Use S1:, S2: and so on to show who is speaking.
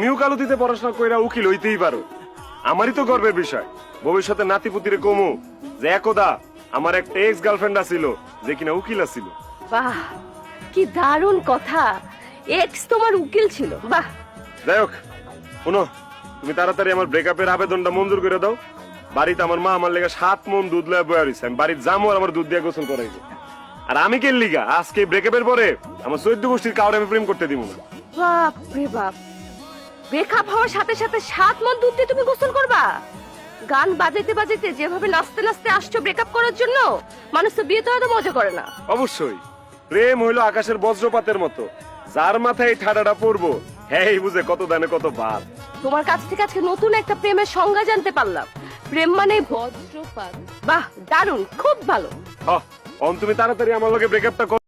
S1: তুমিও কালুতিতে পড়াশোনা কইরা উকিল হইতেই পারো। আমারই তো গর্বের বিষয়, ভবিষ্যতে নাতিপুতিরে কমু যে একদা আমার একটা এক্স গার্লফ্রেন্ড আছিল যে কিনা উকিল আছিল।
S2: বাহ, কি দারুণ কথা। এক্স তোমার উকিল ছিল, বাহ।
S1: যাই হোক, শোনো, তুমি তাড়াতাড়ি আমার ব্রেকআপের আবেদনটা মঞ্জুর করে দাও। বাড়িতে আমার মা আমার লেগে 7 মণ দুধ লয়ে বয়া রইছে, আমি বাড়ির যাবো আর আমার দুধ দিয়ে গোসল করাইবো। আর আমি কে লিগা আজকে ব্রেকআপের পরে আমার 14 গোষ্ঠীর কাউরে আমি প্রেম করতে দিব না।
S2: বাপ রে বাপ, ব্রেকআপ হওয়ার সাথে সাথে 7 মণ দুধ দিয়ে তুমি গোসল করবা? গান বাজাইতে বাজাইতে যেভাবে নাচতে নাচতে আসছো ব্রেকআপ করার জন্য, মানুষ তো বিয়েতে হয়তো মজা করে না।
S1: অবশ্যই, প্রেম হইলো আকাশের বজ্রপাতের মতো, যার মাথায় ঠাডাটা পড়বো হ্যাঁ বুঝে কত দানে কত ভাত।
S2: তোমার কাছ থেকে আজকে নতুন একটা প্রেমের সংজ্ঞা জানতে পারলাম। প্রেম মানে বজ্রপাত। বাহ, দারুণ, খুব ভালো।
S1: তুমি তাড়াতাড়ি আমার লগে ব্রেকআপটা